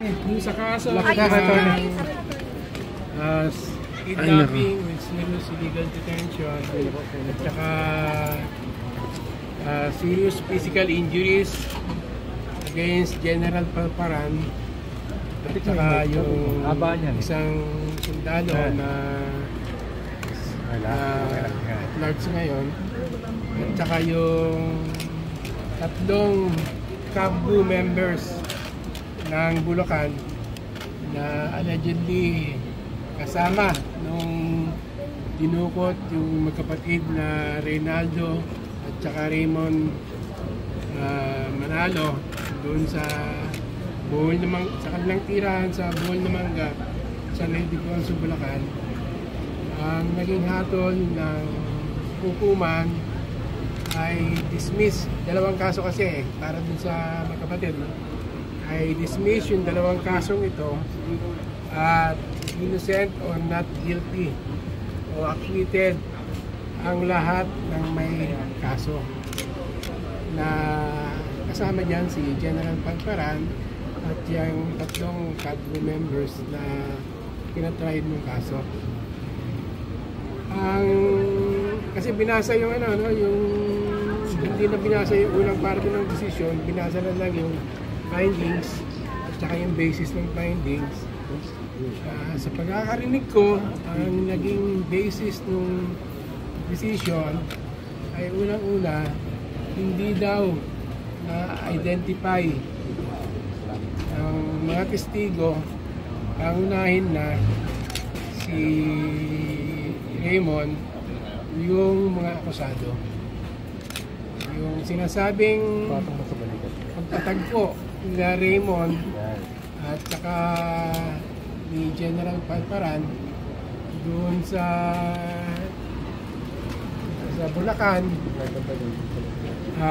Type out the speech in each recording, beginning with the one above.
Yung sa kaso, kidnapping with serious illegal detention at saka serious physical injuries against General Palparan at saka yung isang sundalo na at large ngayon at saka yung tatlong CABU members ng Bulacan na allegedly kasama nung dinukot yung magkapatid na Reynaldo at saka Raymond Manalo doon sa Bohol na sa kanilang tirahan sa Bohol na Mangga sa Leyte, sa Bulacan. Ang naging hatol ng hukuman ay dismiss. Dalawang kaso kasi para dun sa magkapatid, no? Ay dismiss yung dalawang kasong ito at innocent or not guilty o acquitted ang lahat ng may kaso na kasama dyan si General Palparan at yung tatlong CABU members na pinatried ng kaso. Kasi binasa yung yung hindi na binasa yung unang parte ng decision, binasa na lang yung findings at saka yung basis ng findings. Sa pagkakarinig ko, ang naging basis ng decision ay unang-una, hindi daw na-identify ang mga testigo. Ang unahin na si Raymond, yung mga akusado. Yung sinasabing pagtatagpo na Raymond at saka ni General Palparan doon sa Bulacan na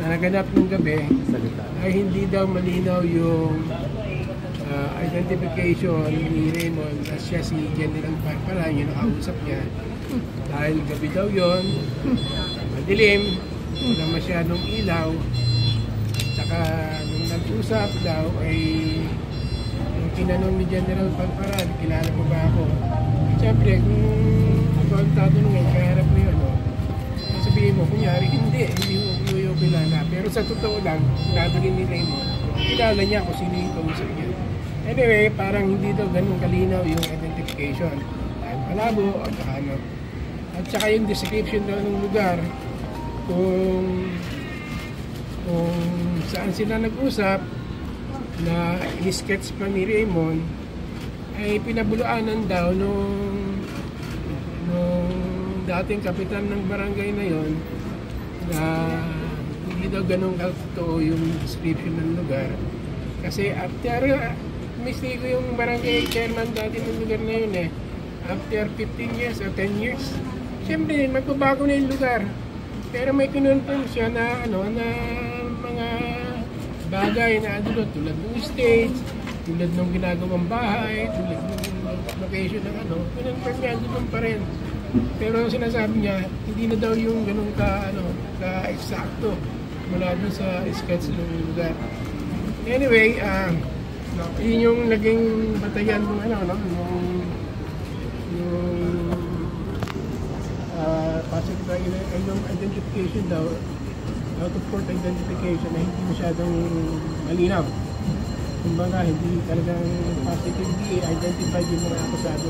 naganap ng gabi ay hindi daw malinaw yung identification ni Raymond as siya si General Palparan, yung nakausap niya, dahil gabi daw yon, madilim, wala masyadong ilaw, at saka nung nag-usap daw ay yung tinanong ni General Palparan, kilala mo ba ako? Siyempre, kung ito ang tatanungin, kaharap mo yun, sabihin mo, kunyari, hindi mo yung kilala. Pero sa totoo lang, nabagin ni Raymond, kilala niya kung sino yung kausap niya. Anyway, parang hindi daw ganun kalinaw yung identification. Dahil malabo, at saka at saka yung description daw ng lugar, kung saan sila nag-usap, na in-sketch pa ni Raymond, ay pinabulaanan daw nung dating kapitan ng barangay na yon, na hindi daw ganun katotoo yung description ng lugar. Kasi after mistake ko yung barangay chairman dati ng lugar na yun after 15 years or 10 years, siyempre magbabago na yung lugar. Pero may kinonfirm siya na na mga bagay na tulad ng stage, tulad ng ginagawang bahay, tulad ng location ng kinonfirm niya doon pa rin. Pero sinasabi niya, hindi na daw yung ganun ka-eksakto mula doon sa sketch ng lugar. Anyway, yun yung naging batayan ng possible identification daw, out of court identification na hindi masyadong malinaw. Kumbaga, hindi talagang positively identified yung mga akusado.